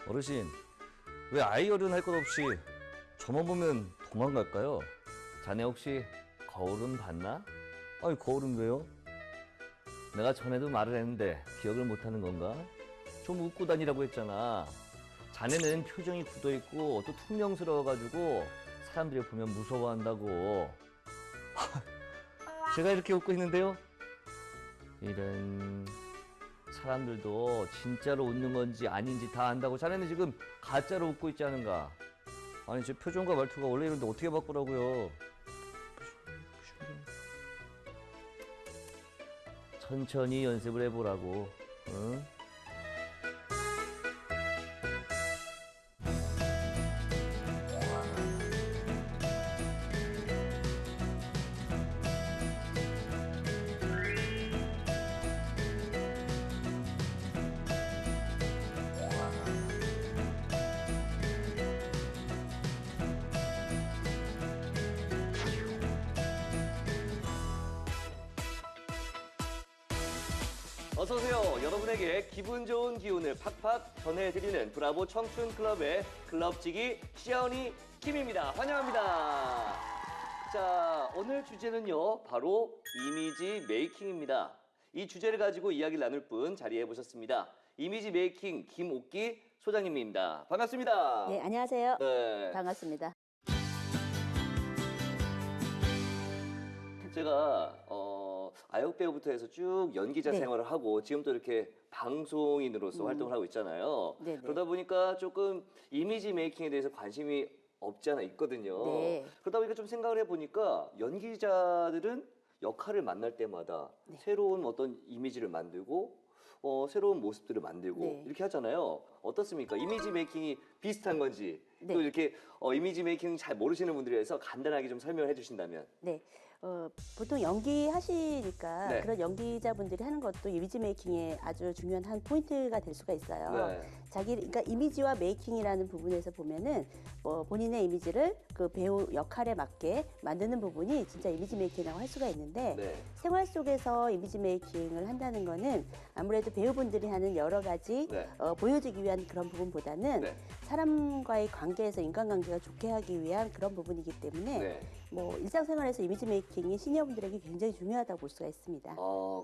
어르신, 왜 아이 어른 할 것 없이 저만 보면 도망갈까요? 자네 혹시 거울은 봤나? 아니, 거울은 왜요? 내가 전에도 말을 했는데 기억을 못하는 건가? 좀 웃고 다니라고 했잖아. 자네는 표정이 굳어있고 또 퉁명스러워가지고 사람들이 보면 무서워한다고. 제가 이렇게 웃고 있는데요? 이런... 사람들도 진짜로 웃는 건지 아닌지 다 안다고 자네는 지금 가짜로 웃고 있지 않은가? 아니, 제 표정과 말투가 원래 이런데 어떻게 바꾸라고요? 천천히 연습을 해보라고, 응? 어서오세요. 여러분에게 기분 좋은 기운을 팍팍 전해드리는 브라보 청춘 클럽의 클럽지기 시아오니 김입니다. 환영합니다. 자, 오늘 주제는요, 바로 이미지 메이킹입니다. 이 주제를 가지고 이야기를 나눌 분 자리해 보셨습니다. 이미지 메이킹 김옥기 소장님입니다. 반갑습니다. 네, 안녕하세요. 네. 반갑습니다. 제가 아역 배우부터 해서 쭉 연기자 네. 생활을 하고 지금 또 이렇게 방송인으로서 활동을 하고 있잖아요. 네네. 그러다 보니까 조금 이미지 메이킹에 대해서 관심이 없지 않아 있거든요. 네. 그러다 보니까 좀 생각을 해보니까 연기자들은 역할을 만날 때마다 네. 새로운 어떤 이미지를 만들고 새로운 모습들을 만들고 네. 이렇게 하잖아요. 어떻습니까? 이미지 메이킹이 비슷한 건지 네. 또 이렇게 이미지 메이킹 잘 모르시는 분들에 대해서 간단하게 좀 설명해 주신다면. 네. 보통 연기 하시니까 네. 그런 연기자분들이 하는 것도 이미지 메이킹의 아주 중요한 한 포인트가 될 수가 있어요. 네. 그러니까 이미지와 메이킹이라는 부분에서 보면은 본인의 이미지를 그 배우 역할에 맞게 만드는 부분이 진짜 이미지 메이킹이라고 할 수가 있는데 네. 생활 속에서 이미지 메이킹을 한다는 거는 아무래도 배우분들이 하는 여러 가지 네. 보여주기 위한 그런 부분보다는 네. 사람과의 관계에서 인간관계가 좋게 하기 위한 그런 부분이기 때문에 네. 뭐 일상생활에서 이미지 메이킹이 시니어분들에게 굉장히 중요하다고 볼 수가 있습니다.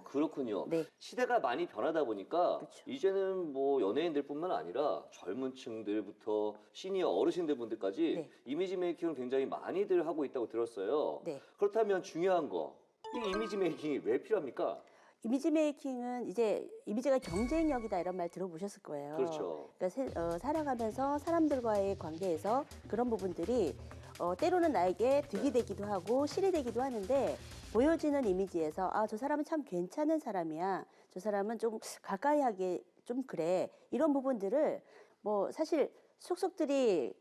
그렇군요. 네. 시대가 많이 변하다 보니까 그렇죠. 이제는 뭐 연예인들뿐만 아니라 젊은 층들부터 시니어 어르신들 분들까지 네. 이미지 메이킹을 굉장히 많이들 하고 있다고 들었어요. 네. 그렇다면 중요한 거, 이 이미지 메이킹이 왜 필요합니까? 이미지 메이킹은 이제 이미지가 경쟁력이다 이런 말 들어보셨을 거예요. 그렇죠. 그러니까 살아가면서 사람들과의 관계에서 그런 부분들이 때로는 나에게 득이 되기도 하고 실이 되기도 하는데 보여지는 이미지에서 저 사람은 참 괜찮은 사람이야. 저 사람은 좀 가까이 하기 좀 그래. 이런 부분들을 뭐 사실 속속들이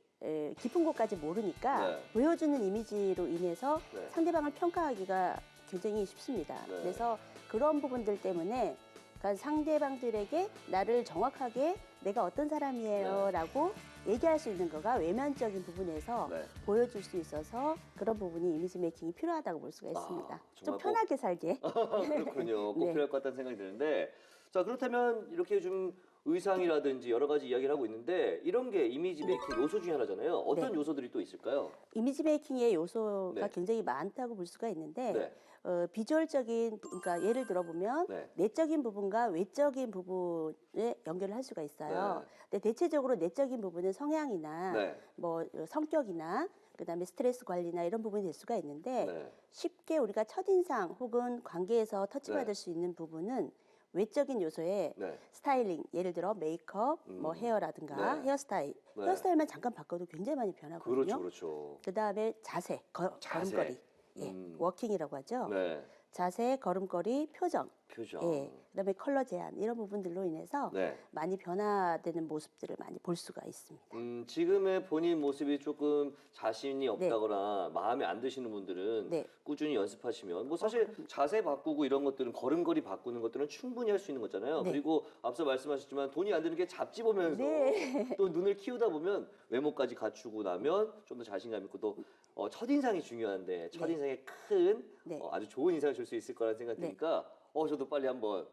깊은 곳까지 모르니까 네. 보여주는 이미지로 인해서 네. 상대방을 평가하기가 굉장히 쉽습니다. 네. 그래서 그런 부분들 때문에 그러니까 상대방들에게 나를 정확하게 내가 어떤 사람이에요 네. 라고 얘기할 수 있는 거가 외면적인 부분에서 네. 보여줄 수 있어서 그런 부분이 이미지 메이킹이 필요하다고 볼 수가 있습니다. 좀 정말 편하게 살게. 그렇군요. 꼭 네. 필요할 것 같다는 생각이 드는데, 자, 그렇다면 이렇게 좀 의상이라든지 여러 가지 이야기를 하고 있는데 이런 게 이미지 메이킹 요소 중에 하나잖아요. 어떤 네. 요소들이 또 있을까요? 이미지 메이킹의 요소가 네. 굉장히 많다고 볼 수가 있는데 네. 비주얼적인 그러니까 예를 들어보면 네. 내적인 부분과 외적인 부분에 연결을 할 수가 있어요. 네. 근데 대체적으로 내적인 부분은 성향이나 네. 뭐 성격이나 그다음에 스트레스 관리나 이런 부분이 될 수가 있는데 네. 쉽게 우리가 첫인상 혹은 관계에서 터치받을 네. 수 있는 부분은 외적인 요소에 네. 스타일링, 예를 들어 메이크업, 뭐 헤어라든가 네. 헤어스타일, 네. 헤어스타일만 잠깐 바꿔도 굉장히 많이 변하거든요. 그렇죠, 그렇죠. 그다음에 자세, 자세. 걸음걸이, 워킹이라고 하죠. 네. 자세, 걸음걸이, 표정, 표정. 그다음에 컬러 제한 이런 부분들로 인해서 네. 많이 변화되는 모습들을 많이 볼 수가 있습니다. 지금의 본인 모습이 조금 자신이 없다거나 마음에 안 드시는 분들은 네. 꾸준히 연습하시면 뭐 사실 자세 바꾸고 이런 것들은 걸음걸이 바꾸는 것들은 충분히 할 수 있는 거잖아요. 네. 그리고 앞서 말씀하셨지만 돈이 안 드는 게 잡지 보면서 네. 또 눈을 키우다 보면 외모까지 갖추고 나면 좀 더 자신감 있고 또 첫인상이 중요한데 첫인상에 큰 네. 아주 좋은 인상을 줄 수 있을 거라는 생각이 드니까 저도 빨리 한번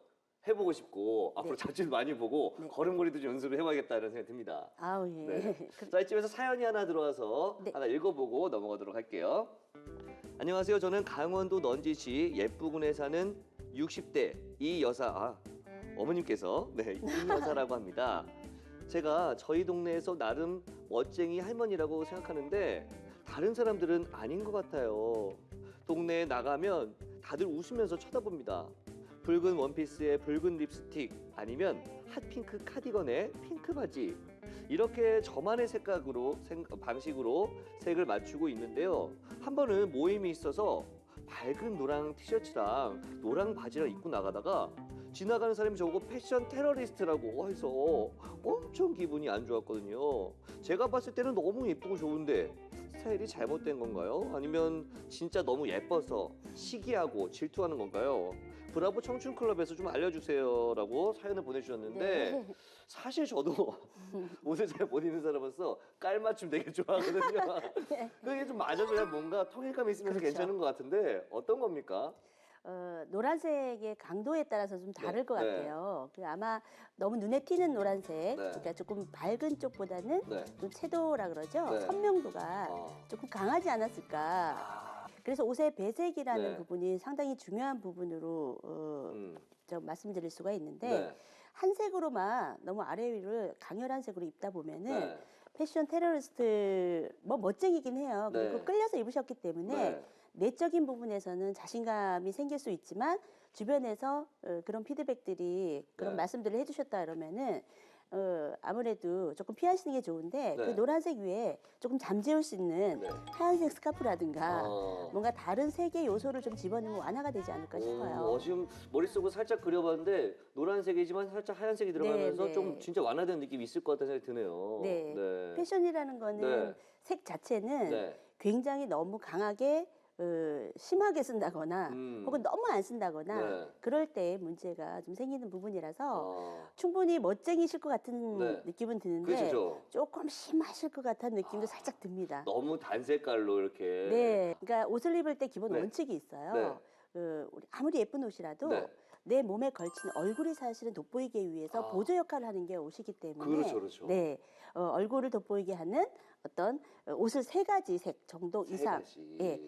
해보고 싶고 앞으로 잡지도 많이 보고 네. 걸음걸이도 좀 연습을 해봐야겠다는 생각이 듭니다. 아우 예. 네. 자, 이쯤에서 사연이 하나 들어와서 네. 하나 읽어보고 넘어가도록 할게요. 안녕하세요. 저는 강원도 넌지시 예쁘군에 사는 60대 이 여사, 어머님께서 이 여사라고 합니다. 제가 저희 동네에서 나름 멋쟁이 할머니라고 생각하는데 다른 사람들은 아닌 것 같아요. 동네에 나가면 다들 웃으면서 쳐다봅니다. 붉은 원피스에 붉은 립스틱 아니면 핫핑크 카디건에 핑크 바지 이렇게 저만의 방식으로 색을 맞추고 있는데요. 한 번은 모임이 있어서 밝은 노랑 티셔츠랑 노랑 바지랑 입고 나가다가 지나가는 사람이 저보고 패션 테러리스트라고 해서 엄청 기분이 안 좋았거든요. 제가 봤을 때는 너무 예쁘고 좋은데 스타일이 잘못된 건가요? 아니면 진짜 너무 예뻐서 시기하고 질투하는 건가요? 브라보 청춘클럽에서 좀 알려주세요라고 사연을 보내주셨는데 네. 사실 저도 옷을 잘 못 입는 사람으로서 깔맞춤 되게 좋아하거든요. 그게 좀 맞아줘야 뭔가 통일감이 있으면서 그렇죠. 괜찮은 것 같은데 어떤 겁니까? 노란색의 강도에 따라서 좀 다를 네, 것 네. 같아요. 아마 너무 눈에 띄는 노란색, 네. 그러니까 조금 밝은 쪽보다는 네. 좀 채도라 그러죠. 네. 선명도가 조금 강하지 않았을까. 아, 그래서 옷의 배색이라는 네. 부분이 상당히 중요한 부분으로 좀 말씀드릴 수가 있는데 네. 한 색으로만 너무 아래 위를 강렬한 색으로 입다 보면은 네. 패션 테러리스트 뭐 멋쟁이긴 해요. 그리고 네. 끌려서 입으셨기 때문에 네. 내적인 부분에서는 자신감이 생길 수 있지만 주변에서 그런 피드백들이 그런 네. 말씀들을 해주셨다 그러면은 아무래도 조금 피하시는 게 좋은데 그 네. 노란색 위에 조금 잠재울 수 있는 네. 하얀색 스카프라든가 어. 뭔가 다른 색의 요소를 좀 집어넣으면 완화가 되지 않을까 싶어요. 지금 머릿속으로 살짝 그려봤는데 노란색이지만 살짝 하얀색이 들어가면서 네, 네. 좀 진짜 완화된 느낌이 있을 것 같다는 생각이 드네요. 네. 네. 패션이라는 거는 네. 색 자체는 네. 굉장히 너무 강하게 심하게 쓴다거나 혹은 너무 안 쓴다거나 네. 그럴 때 문제가 좀 생기는 부분이라서 어. 충분히 멋쟁이실 것 같은 네. 느낌은 드는데 그죠? 조금 심하실 것 같은 느낌도 살짝 듭니다. 너무 단색깔로 이렇게. 네, 그러니까 옷을 입을 때 기본 네. 원칙이 있어요. 네. 우리 아무리 예쁜 옷이라도 네. 내 몸에 걸친 얼굴이 사실은 돋보이기 위해서 아. 보조 역할을 하는 게 옷이기 때문에 그렇죠, 그렇죠. 네, 얼굴을 돋보이게 하는 어떤 옷을 세 가지 색 정도 세 이상, 가지. 예,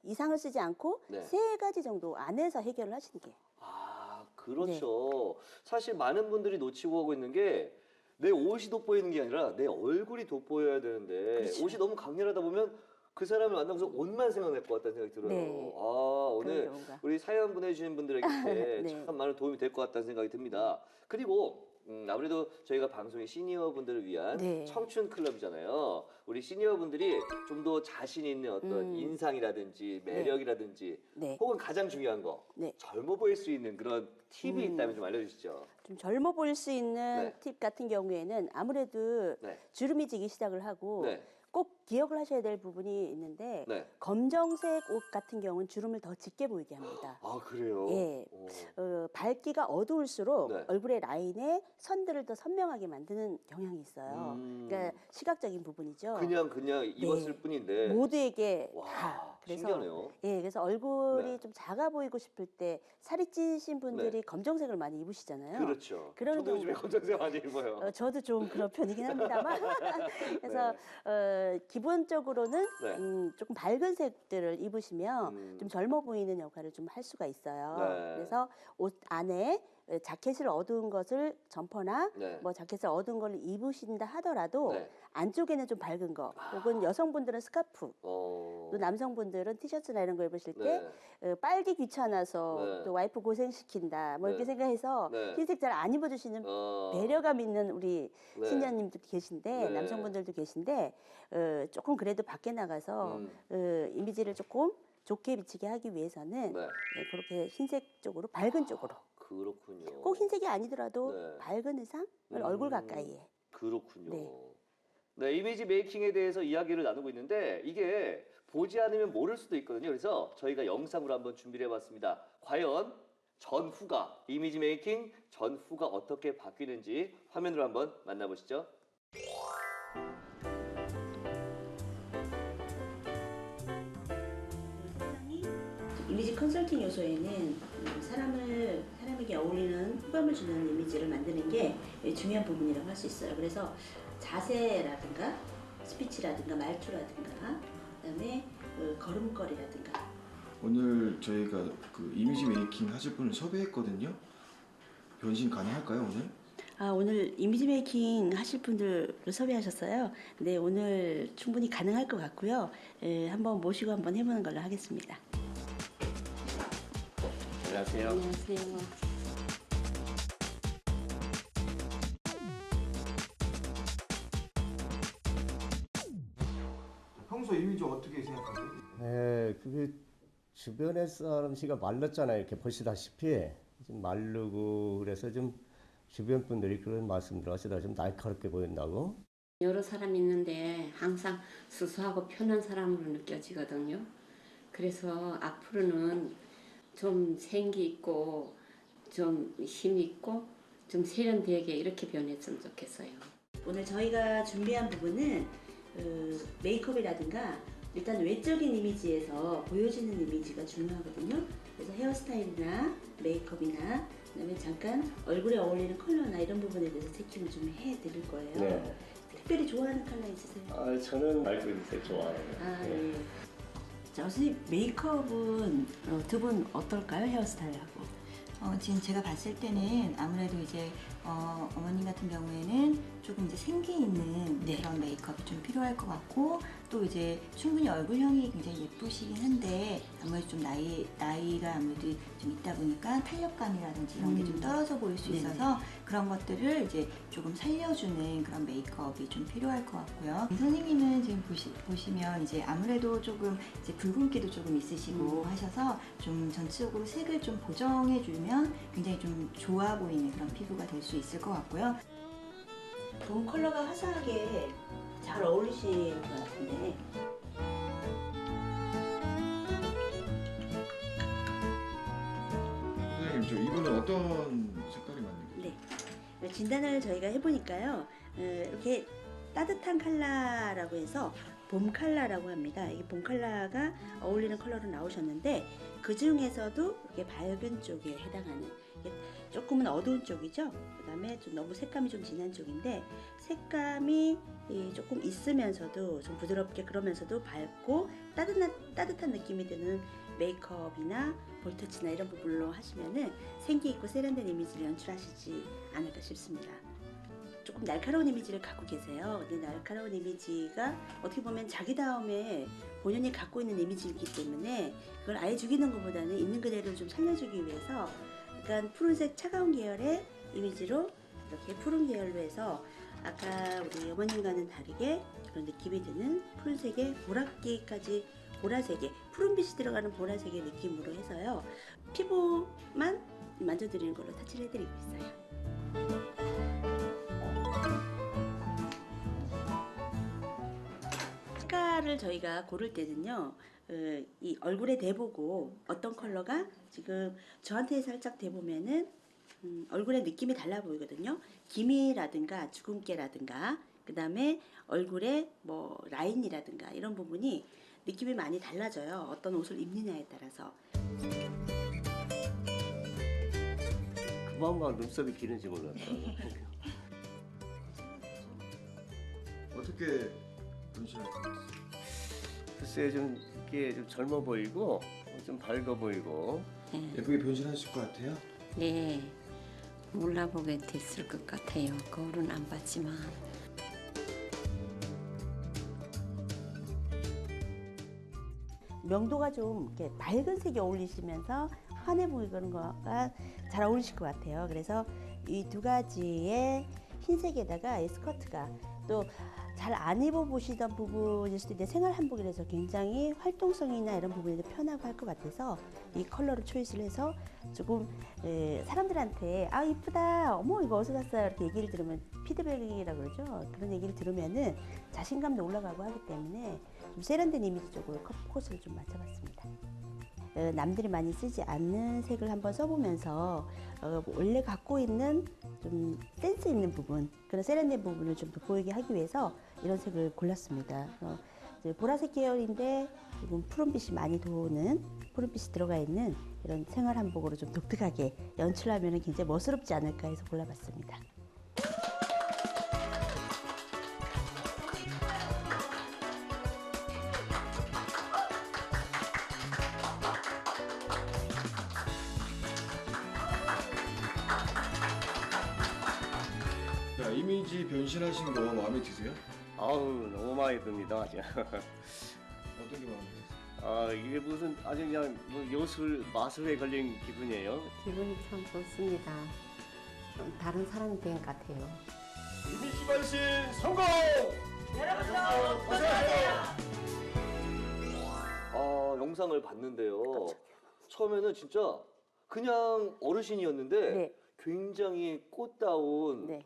이상을 쓰지 않고 네. 세 가지 정도 안에서 해결을 하시는 게. 아, 그렇죠. 사실 많은 분들이 놓치고 하고 있는 게 내 옷이 돋보이는 게 아니라 내 얼굴이 돋보여야 되는데 그렇죠. 옷이 너무 강렬하다 보면 그 사람을 만나면서 옷만 생각날 것 같다는 생각이 들어요. 네. 아, 오늘 그런 경우가. 우리 사연 보내주신 분들에게 네. 참 많은 도움이 될 것 같다는 생각이 듭니다. 그리고 아무래도 저희가 방송이 시니어 분들을 위한 네. 청춘 클럽이잖아요. 우리 시니어 분들이 좀 더 자신 있는 어떤 인상이라든지 매력이라든지 네. 혹은 가장 중요한 거 네. 젊어 보일 수 있는 그런 팁이 있다면 좀 알려주시죠. 좀 젊어 보일 수 있는 네. 팁 같은 경우에는 아무래도 네. 주름이 지기 시작을 하고 네. 꼭 기억을 하셔야 될 부분이 있는데 네. 검정색 옷 같은 경우는 주름을 더 짙게 보이게 합니다. 아, 그래요? 예. 오. 밝기가 어두울수록 네. 얼굴의 라인에 선들을 더 선명하게 만드는 경향이 있어요. 그러니까 시각적인 부분이죠. 그냥 입었을 뿐인데. 모두에게 와, 다. 그래서 신기하네요. 예, 그래서 얼굴이 네. 좀 작아 보이고 싶을 때 살이 찌신 분들이 검정색을 많이 입으시잖아요. 그렇죠. 그런 저도 요즘에 경우가- 검정색 많이 입어요. 저도 좀 그런 편이긴 합니다만. 그래서 기본적으로는 네. 조금 밝은 색들을 입으시면 음. 좀 젊어 보이는 역할을 좀 할 수가 있어요. 네. 그래서 옷 안에 자켓을 어두운 것을 점퍼나 네. 뭐 자켓을 어두운 걸 입으신다 하더라도 네. 안쪽에는 좀 밝은 거 혹은 여성분들은 스카프 또 남성분들은 티셔츠나 이런 거 입으실 때 빨기 귀찮아서 네. 또 와이프 고생시킨다 뭐 이렇게 네. 생각해서 네. 흰색 잘 안 입어주시는 배려감 있는 우리 네. 신녀님도 계신데 네. 남성분들도 계신데 조금 그래도 밖에 나가서 이미지를 조금 좋게 비치게 하기 위해서는 네. 그렇게 흰색 쪽으로 밝은 쪽으로 그렇군요. 꼭 흰색이 아니더라도 네. 밝은 의상을 얼굴 가까이에 그렇군요. 네. 네, 이미지 메이킹에 대해서 이야기를 나누고 있는데 이게 보지 않으면 모를 수도 있거든요. 그래서 저희가 영상으로 한번 준비를 해봤습니다. 과연 전후가, 이미지 메이킹 전후가 어떻게 바뀌는지 화면으로 한번 만나보시죠. 이미지 컨설팅 요소에는 사람에게 어울리는 호감을 주는 이미지를 만드는 게 중요한 부분이라고 할 수 있어요. 그래서 자세라든가 스피치라든가 말투라든가 그다음에 걸음걸이라든가. 오늘 저희가 그 이미지 메이킹 하실 분을 섭외했거든요. 변신 가능할까요 오늘? 오늘 이미지 메이킹 하실 분들을 섭외하셨어요. 네, 오늘 충분히 가능할 것 같고요. 한번 모시고 한번 해보는 걸로 하겠습니다. 안녕하세요. 안녕하세요. 평소 이미지 어떻게 생각하세요? 그게 주변의 사람 씨가 말랐잖아요. 이렇게 보시다시피 좀 마르고 그래서 좀 주변 분들이 그런 말씀들 하시다 좀 날카롭게 보인다고. 여러 사람이 있는데 항상 수수하고 편한 사람으로 느껴지거든요. 그래서 앞으로는 좀 생기 있고 좀 힘 있고 좀 세련되게 이렇게 변했으면 좋겠어요. 오늘 저희가 준비한 부분은 메이크업이라든가 일단 외적인 이미지에서 보여지는 이미지가 중요하거든요. 그래서 헤어스타일이나 메이크업이나 그다음에 잠깐 얼굴에 어울리는 컬러나 이런 부분에 대해서 체킹을 좀 해드릴 거예요. 네. 특별히 좋아하는 컬러 있으세요? 저는 말그릇을 좋아해요. 네. 자, 선생님 메이크업은 두 분 어떨까요? 헤어스타일하고. 지금 제가 봤을 때는 아무래도 이제 어머님 같은 경우에는 조금 이제 생기 있는 네. 그런 메이크업이 좀 필요할 것 같고 또 이제 충분히 얼굴형이 굉장히 예쁘시긴 한데 아무래도 좀 나이가 아무래도 좀 있다 보니까 탄력감이라든지 이런 게 좀 떨어져 보일 수 네네. 있어서 그런 것들을 이제 조금 살려주는 그런 메이크업이 좀 필요할 것 같고요. 선생님은 지금 보시면 이제 아무래도 조금 이제 붉은기도 조금 있으시고 하셔서 좀 전체적으로 색을 좀 보정해주면 굉장히 좀 좋아 보이는 그런 피부가 될 수 있을 것 같고요. 봄 컬러가 화사하게 잘 어울리시는 것 같은데. 선생님 저 이분은 어떤 색깔이 맞는 거예요? 네. 진단을 저희가 해보니까요. 이렇게 따뜻한 컬러라고 해서 봄 컬러라고 합니다. 이게 봄 컬러가 어울리는 컬러로 나오셨는데 그 중에서도 이렇게 밝은 쪽에 해당하는 조금은 어두운 쪽이죠. 그 다음에 좀 너무 색감이 좀 진한 쪽인데 색감이 조금 있으면서도 좀 부드럽게 그러면서도 밝고 따뜻한 느낌이 드는 메이크업이나 볼터치나 이런 부분으로 하시면은 생기 있고 세련된 이미지를 연출하시지 않을까 싶습니다. 조금 날카로운 이미지를 갖고 계세요. 근데 날카로운 이미지가 어떻게 보면 자기 다음에 본인이 갖고 있는 이미지이기 때문에 그걸 아예 죽이는 것보다는 있는 그대로 좀 살려주기 위해서 약간 푸른색 차가운 계열의 이미지로 이렇게 푸른 계열로 해서 아까 우리 어머님과는 다르게 그런 느낌이 드는 푸른색의 보랏기까지 보라색의 푸른빛이 들어가는 보라색의 느낌으로 해서요. 피부만 만져드리는 걸로 터치를 해드리고 있어요. 색깔을 저희가 고를 때는요. 이 얼굴에 대보고 어떤 컬러가 지금 저한테 살짝 대보면은 얼굴에 느낌이 달라 보이거든요. 기미라든가 주근깨라든가 그 다음에 얼굴에 뭐 라인이라든가 이런 부분이 느낌이 많이 달라져요. 어떤 옷을 입느냐에 따라서. 그만만 눈썹이 기는지 몰랐어요. 어떻게 변신할 것 같아요? 글쎄 좀 이게 좀 젊어 보이고 좀 밝아 보이고. 예쁘게 변신하실 것 같아요? 네, 몰라보게 됐을 것 같아요. 거울은 안 봤지만. 명도가 좀 이렇게 밝은 색이 어울리시면서 환해 보이는 거가 잘 어울리실 것 같아요. 그래서 이 두 가지의 흰색에다가 이 스커트가 또 잘 안 입어보시던 부분일 수도 있는데 생활 한복이라서 굉장히 활동성이나 이런 부분에도 편하고 할 것 같아서 이 컬러를 초이스를 해서 조금 사람들한테 아 이쁘다 어머 이거 어디서 샀어요 이렇게 얘기를 들으면 피드백이라고 그러죠. 그런 얘기를 들으면은 자신감도 올라가고 하기 때문에 좀 세련된 이미지 쪽으로 코스를 좀 맞춰봤습니다. 남들이 많이 쓰지 않는 색을 한번 써보면서 원래 갖고 있는 좀 센스 있는 부분 그런 세련된 부분을 좀 돋보이게 하기 위해서 이런 색을 골랐습니다. 이제 보라색 계열인데 조금 푸른빛이 많이 도는 푸른빛이 들어가 있는 이런 생활 한복으로 좀 독특하게 연출하면 굉장히 멋스럽지 않을까 해서 골라봤습니다. 자, 이미지 변신하신 거 마음에 드세요? 아우 너무 마음에 듭니다. 어떤 게 마음에 드세요? 아 이게 무슨 아주 그냥 뭐 요술 마술에 걸린 기분이에요. 기분이 참 좋습니다. 좀 다른 사람이 된 것 같아요. 이미지 변신 성공! 아, 영상을 봤는데요. 처음에는 진짜 그냥 어르신이었는데 네. 굉장히 꽃다운 네.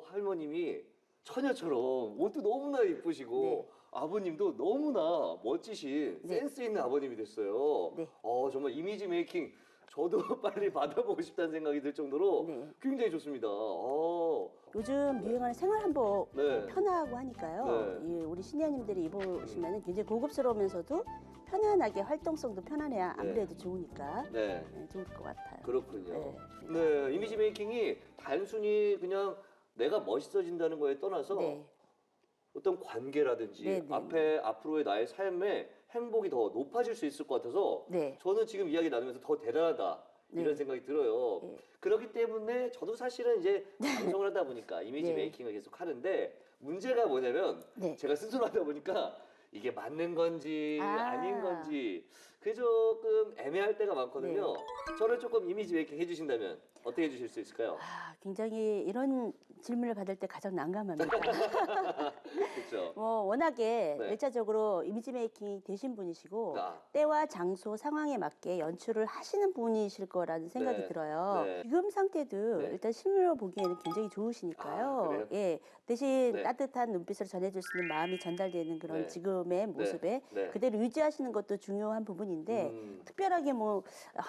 할머님이 처녀처럼 옷도 너무나 예쁘시고 네. 아버님도 너무나 멋지신 네. 센스 있는 아버님이 됐어요. 네. 정말 이미지 메이킹 저도 빨리 받아보고 싶다는 생각이 들 정도로 네. 굉장히 좋습니다. 요즘 유행하는 생활 한복 네. 편하고 하니까요. 네. 이 우리 시니어님들이 입으시면 굉장히 고급스러우면서도 편안하게 활동성도 편안해야 아무래도 좋으니까 네. 네, 좋을 것 같아요. 그렇군요. 네. 네, 이미지 메이킹이 단순히 그냥 내가 멋있어진다는 거에 떠나서 네. 어떤 관계라든지 네, 네, 앞으로의 나의 삶에 행복이 더 높아질 수 있을 것 같아서 네. 저는 지금 이야기 나누면서 더 대단하다 네. 이런 생각이 들어요. 네. 그렇기 때문에 저도 사실은 이제 방송을 하다 보니까 이미지 네. 메이킹을 계속 하는데 문제가 뭐냐면 네. 제가 스스로 하다 보니까 이게 맞는 건지 아. 아닌 건지 그게 조금 애매할 때가 많거든요. 네. 저를 조금 이미지 메이킹 해주신다면 어떻게 해주실 수 있을까요? 굉장히 이런 질문을 받을 때 가장 난감합니다. 그렇죠. 워낙에 네. 일차적으로 이미지 메이킹이 되신 분이시고 아. 때와 장소 상황에 맞게 연출을 하시는 분이실 거라는 생각이 네. 들어요. 네. 지금 상태도 네. 일단 실물로 보기에는 굉장히 좋으시니까요. 아, 그래요? 예, 대신 네. 따뜻한 눈빛으로 전해줄 수 있는 마음이 전달되는 그런 네. 지금의 모습에 네. 그대로 유지하시는 것도 중요한 부분인데 특별하게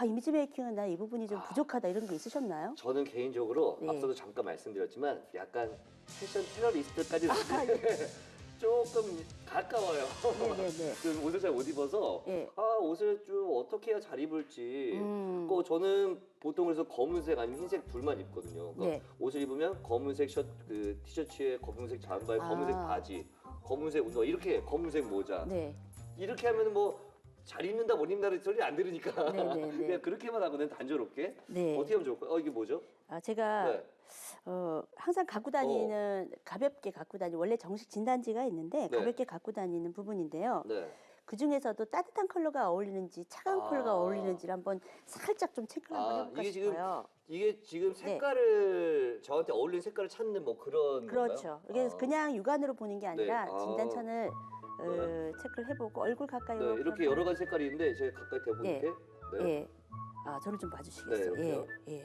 이미지 메이킹은 나 이 부분이 좀 부족하다 이런 게 있으셨나요? 저는 개인적으로 네. 앞서도 잠깐 말씀드렸지만 약간 패션 테러리스트까지는 조금 가까워요. 네네네. 그 옷을 잘 못 입어서 네. 옷을 좀 어떻게 해야 잘 입을지. 저는 보통 그래서 검은색 아니면 흰색 둘만 입거든요. 그러니까 네. 옷을 입으면 검은색 티셔츠에 검은색 잠바에 아. 검은색 바지, 검은색 운동화 이렇게 검은색 모자. 네. 이렇게 하면은 잘 입는다 못 입는다는 소리 안 들으니까 네네네. 그냥 그렇게만 하거든 단조롭게. 네. 어떻게 하면 좋을까요? 이게 뭐죠? 제가 네. 항상 갖고 다니는 가볍게 갖고 다니는 원래 정식 진단지가 있는데 네. 가볍게 갖고 다니는 부분인데요. 네. 그 중에서도 따뜻한 컬러가 어울리는지 차가운 아. 컬러가 어울리는지를 한번 살짝 좀 체크를 한번 해볼까 이게 지금 싶어요. 이게 지금 네. 색깔을 저한테 어울리는 색깔을 찾는 그런 그렇죠. 건가요? 이게 그냥 육안으로 보는 게 아니라 네. 진단천을 체크를 해보고 얼굴 가까이 네, 이렇게 여러 가지 색깔이 있는데 제가 가까이 대보면 예. 이렇게 네. 예. 저를 좀 봐주시겠어요? 네, 예. 이렇게요? 예.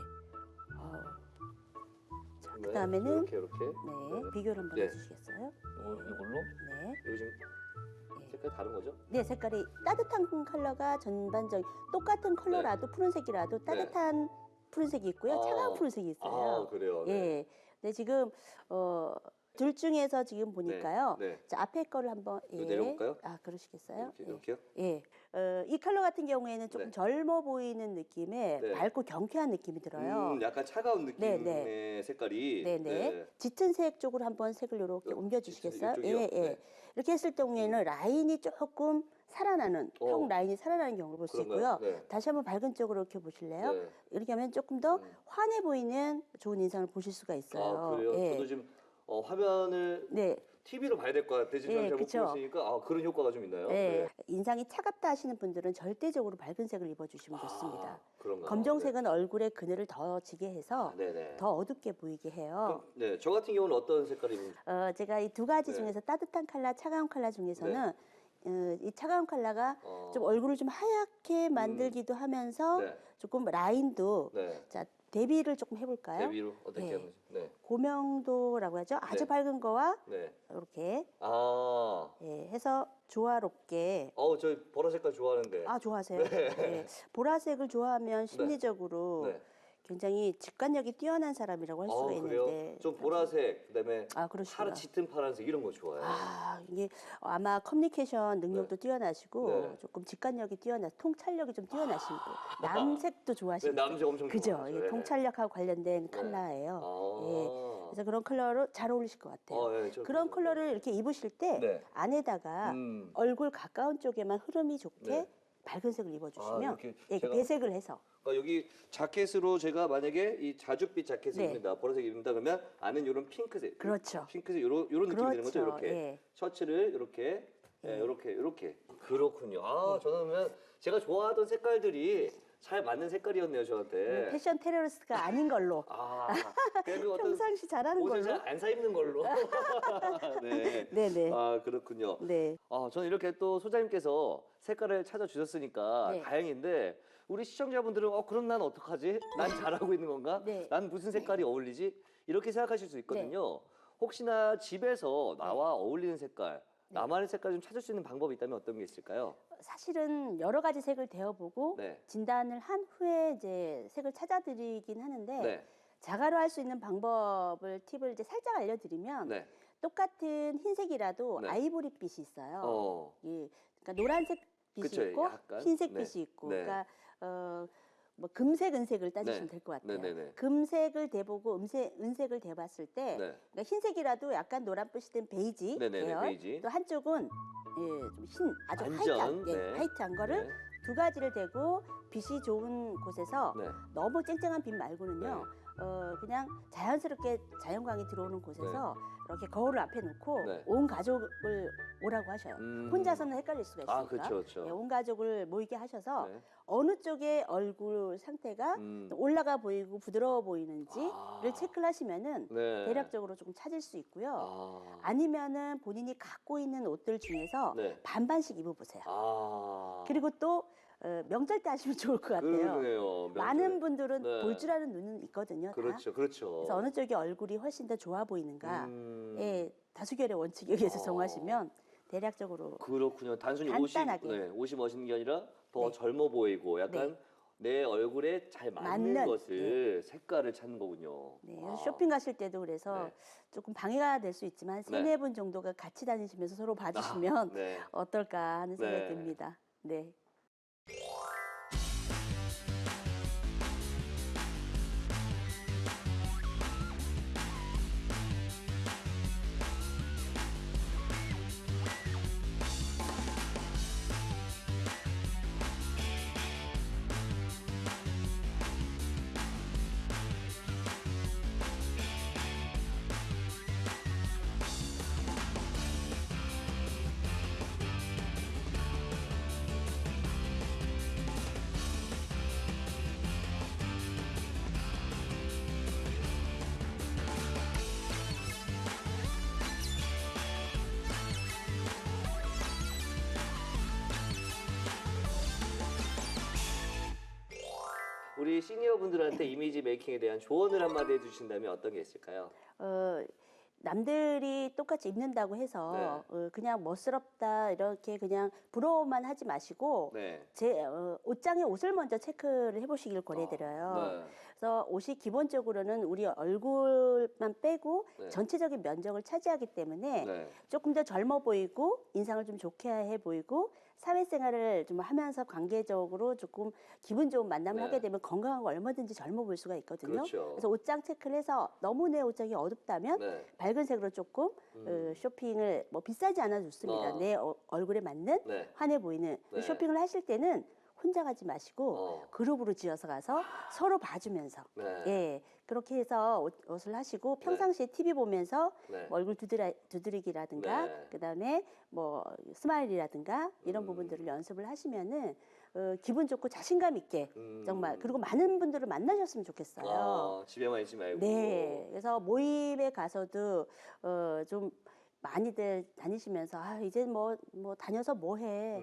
자, 네, 그다음에는 이렇게 네, 비교를 한번 네. 해주시겠어요? 이걸로 네. 이거 지금 색깔 다른 거죠? 네, 색깔이 따뜻한 컬러가 전반적인 똑같은 컬러라도 푸른색이라도 따뜻한 푸른색이 있고요, 아. 차가운 푸른색이 있어요. 그래요. 네. 예. 근데 지금 둘 중에서 지금 보니까요. 네. 자, 앞에 거를 한번 이거 내려볼까요? 그러시겠어요? 이렇게요? 예. 이 컬러 같은 경우에는 조금 네. 젊어 보이는 느낌의 네. 밝고 경쾌한 느낌이 들어요. 약간 차가운 느낌의 네, 색깔이. 네네. 짙은 색 쪽으로 한번 색을 이렇게 옮겨주시겠어요? 이쪽이요? 예, 예. 네. 이렇게 했을 경우에는 라인이 조금 살아나는, 평 라인이 살아나는 경우를 볼 수 있고요. 그런가요? 네. 다시 한번 밝은 쪽으로 이렇게 보실래요? 네. 이렇게 하면 조금 더 환해 보이는 좋은 인상을 보실 수가 있어요. 그래요? 예. 저도 지금 화면을 네. TV로 봐야 될 것 같아요. 지금 네, 잘못 그쵸. 보고 있으니까 그런 효과가 좀 있나요? 네. 인상이 차갑다 하시는 분들은 절대적으로 밝은 색을 입어주시면 좋습니다. 그런가요? 검정색은 얼굴에 그늘을 더 지게 해서 네네. 더 어둡게 보이게 해요. 네, 저 같은 경우는 어떤 색깔이 제가 이 두 가지 네. 중에서 따뜻한 컬러, 차가운 컬러 중에서는 이 차가운 컬러가 좀 얼굴을 좀 하얗게 만들기도 하면서 네. 조금 라인도 네. 자 대비를 조금 해볼까요? 대비로 어떻게 네. 하는지. 네. 고명도라고 하죠. 아주 네. 밝은 거와 네. 이렇게 아. 해서 조화롭게. 저 보라 색깔 좋아하는데. 좋아하세요? 네. 보라색을 좋아하면 심리적으로 네. 굉장히 직관력이 뛰어난 사람이라고 할 수가 그래요? 있는데. 좀 보라색, 그다음에 그러시구나. 짙은 파란색 이런 거 좋아해요. 이게 아마 커뮤니케이션 능력도 뛰어나시고 네. 조금 직관력이 통찰력이 좀 뛰어나신 분. 남색도 네, 좋아하시고. 남색 엄청 그죠? 좋아하죠. 예, 네. 통찰력하고 관련된 컬러예요. 예. 그래서 그런 컬러로 잘 어울리실 것 같아요. 예, 저 그런 그래서- 컬러를 이렇게 입으실 때 네. 안에다가 얼굴 가까운 쪽에만 흐름이 좋게 네. 밝은 색을 입어주시면 이렇게 예, 제가- 배색을 해서 그러니까 여기 자켓으로 제가 만약에 이 자줏빛 자켓을 네. 입는다, 보라색 입는다 그러면 안은 이런 핑크색, 그렇죠. 핑크색 요런 느낌이 되는 거죠, 그렇죠. 이렇게 예. 셔츠를 이렇게, 이렇게. 그렇군요. 저는 그러면 제가 좋아하던 색깔들이 잘 맞는 색깔이었네요, 저한테. 패션 테러리스트가 아닌 걸로 그래도 어떤 평상시 잘하는 옷을 걸로. 잘 안 사 입는 걸로. 네. 네네. 그렇군요. 네. 저는 이렇게 또 소장님께서 색깔을 찾아주셨으니까 네. 다행인데 우리 시청자분들은 그럼 난 어떡하지? 난 잘하고 있는 건가? 네. 난 무슨 색깔이 어울리지? 이렇게 생각하실 수 있거든요. 혹시나 집에서 나와 어울리는 색깔, 나만의 색깔 좀 찾을 수 있는 방법이 있다면 어떤 게 있을까요? 사실은 여러 가지 색을 대어보고 네. 진단을 한 후에 이제 색을 찾아드리긴 하는데 네. 자가로 할 수 있는 방법을 팁을 이제 살짝 알려드리면 네. 똑같은 흰색이라도 네. 아이보리빛이 있어요. 어. 예, 그러니까 노란색 빛이 그쵸, 있고 약간. 흰색 네. 빛이 있고, 네. 그러니까 뭐 금색, 은색을 따지시면 네. 될 것 같아요. 네네네. 금색을 대보고 은색을 대봤을 때, 네. 그러니까 흰색이라도 약간 노란빛이 된 베이지 네네네, 계열, 베이지. 또 한쪽은 좀 흰, 아주 완전, 화이트한, 네. 화이트한 거를 네. 두 가지를 대고 빛이 좋은 곳에서 네. 너무 쨍쨍한 빛 말고는요. 그냥 자연스럽게 자연광이 들어오는 곳에서 이렇게 거울을 앞에 놓고 네. 온 가족을 오라고 하셔요. 혼자서는 헷갈릴 수가 있으니까. 그렇죠. 예, 온 가족을 모이게 하셔서 네. 어느 쪽에 얼굴 상태가 올라가 보이고 부드러워 보이는지를 체크를 하시면은 네. 대략적으로 조금 찾을 수 있고요. 아. 아니면은 본인이 갖고 있는 옷들 중에서 네. 반반씩 입어보세요. 아. 그리고 또 명절 때 하시면 좋을 것 같아요. 그러네요. 많은 분들은 네. 볼 줄 아는 눈은 있거든요. 다. 그렇죠. 그래서 어느 쪽이 얼굴이 훨씬 더 좋아 보이는가, 예, 다수결의 원칙에 의해서 정하시면 대략적으로 그렇군요. 단순히 간단하게. 옷이 멋있는 게 아니라 더 네. 젊어 보이고 약간 네. 내 얼굴에 잘 맞는 맞는, 것을 색깔을 찾는 거군요. 네, 쇼핑 가실 때도 그래서 네. 조금 방해가 될 수 있지만 세네 분 정도가 같이 다니시면서 서로 봐주시면 네. 어떨까 하는 생각이 네. 듭니다. 네. 우리 시니어 분들한테 이미지 메이킹에 대한 조언을 한마디 해주신다면 어떤 게 있을까요? 남들이 똑같이 입는다고 해서 그냥 멋스럽다 이렇게 그냥 부러워만 하지 마시고 네. 제 옷장에 옷을 먼저 체크를 해보시길 권해드려요. 네. 그래서 옷이 기본적으로는 우리 얼굴만 빼고 네. 전체적인 면적을 차지하기 때문에 네. 조금 더 젊어 보이고 인상을 좀 좋게 해 보이고 사회생활을 좀 하면서 관계적으로 조금 기분 좋은 만남을 네. 하게 되면 건강하고 얼마든지 젊어 보일 수가 있거든요. 그렇죠. 그래서 옷장 체크를 해서 너무 내 옷장이 어둡다면 네. 밝은 색으로 조금 쇼핑을 뭐 비싸지 않아도 좋습니다. 내 얼굴에 맞는 네. 환해 보이는 네. 쇼핑을 하실 때는 혼자 가지 마시고 그룹으로 지어서 가서 서로 봐주면서 네. 예 그렇게 해서 옷을 하시고 평상시에 TV 보면서 네. 뭐 얼굴 두드리기라든가 네. 그다음에 뭐 스마일이라든가 이런 부분들을 연습을 하시면은 기분 좋고 자신감 있게 정말 그리고 많은 분들을 만나셨으면 좋겠어요. 집에만 있지 말고. 네, 그래서 모임에 가서도 좀 많이들 다니시면서 이제 뭐 다녀서 뭐 해.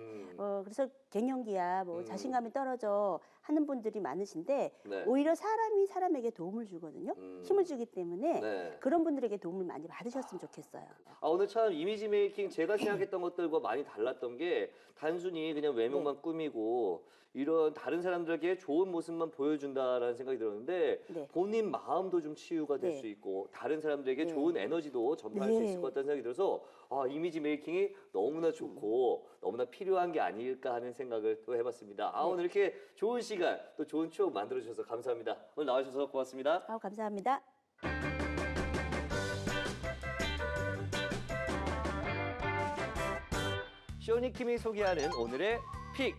그래서 갱년기야 뭐 자신감이 떨어져 하는 분들이 많으신데 네. 오히려 사람이 사람에게 도움을 주거든요. 힘을 주기 때문에 네. 그런 분들에게 도움을 많이 받으셨으면 좋겠어요. 오늘 참 이미지 메이킹 제가 생각했던 것들과 많이 달랐던 게 단순히 그냥 외모만 꾸미고 이런 다른 사람들에게 좋은 모습만 보여준다라는 생각이 들었는데 네. 본인 마음도 좀 치유가 될 네. 수 있고 다른 사람들에게 네. 좋은 에너지도 전파할 수 네. 있을 것 같다는 생각이 들어서 이미지 메이킹이 너무나 좋고 너무나 필요한 게 아닐까 하는 생각을 또 해봤습니다. 네. 오늘 이렇게 좋은 시간 또 좋은 추억 만들어주셔서 감사합니다. 오늘 나와주셔서 고맙습니다. 감사합니다. 쇼니킴이 소개하는 오늘의 픽!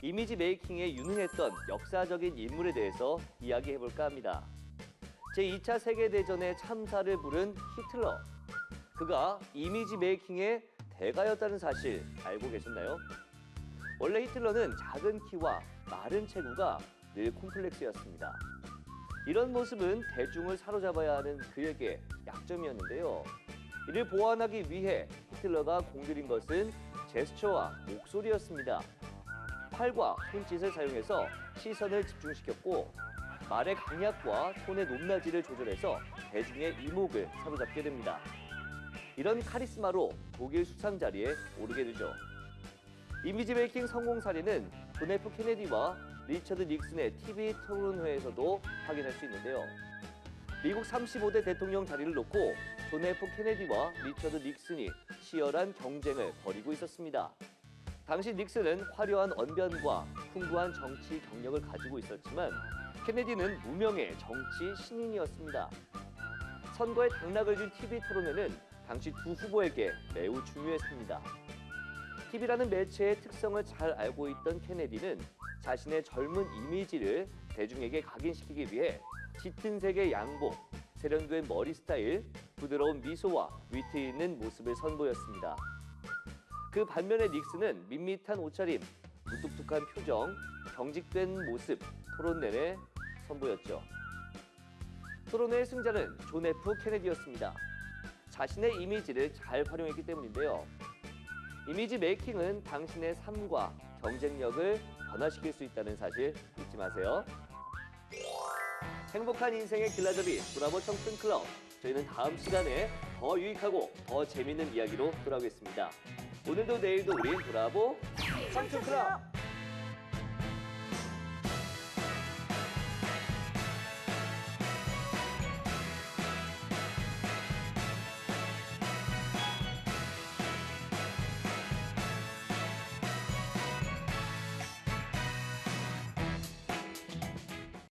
이미지 메이킹에 유능했던 역사적인 인물에 대해서 이야기해볼까 합니다. 제2차 세계대전의 참사를 부른 히틀러. 그가 이미지 메이킹의 대가였다는 사실 알고 계셨나요? 원래 히틀러는 작은 키와 마른 체구가 늘 콤플렉스였습니다. 이런 모습은 대중을 사로잡아야 하는 그에게 약점이었는데요. 이를 보완하기 위해 히틀러가 공들인 것은 제스처와 목소리였습니다. 팔과 손짓을 사용해서 시선을 집중시켰고 말의 강약과 톤의 높낮이를 조절해서 대중의 이목을 사로잡게 됩니다. 이런 카리스마로 독일 수상 자리에 오르게 되죠. 이미지 메이킹 성공 사례는 존 F 케네디와 리처드 닉슨의 TV 토론회에서도 확인할 수 있는데요. 미국 35대 대통령 자리를 놓고 존 F 케네디와 리처드 닉슨이 치열한 경쟁을 벌이고 있었습니다. 당시 닉슨은 화려한 언변과 풍부한 정치 경력을 가지고 있었지만 케네디는 무명의 정치 신인이었습니다. 선거에 당락을 준 TV 토론회는 당시 두 후보에게 매우 중요했습니다. TV라는 매체의 특성을 잘 알고 있던 케네디는 자신의 젊은 이미지를 대중에게 각인시키기 위해 짙은 색의 양복, 세련된 머리 스타일, 부드러운 미소와 위트 있는 모습을 선보였습니다. 그 반면에 닉슨은 밋밋한 옷차림, 무뚝뚝한 표정, 경직된 모습, 토론 내내 선보였죠. 토론회의 승자는 존 F 케네디였습니다. 자신의 이미지를 잘 활용했기 때문인데요. 이미지 메이킹은 당신의 삶과 경쟁력을 변화시킬 수 있다는 사실 잊지 마세요. 행복한 인생의 길라잡이 브라보 청춘 클럽. 저희는 다음 시간에 더 유익하고 더 재밌는 이야기로 돌아오겠습니다. 오늘도 내일도 우린 브라보 청춘 클럽.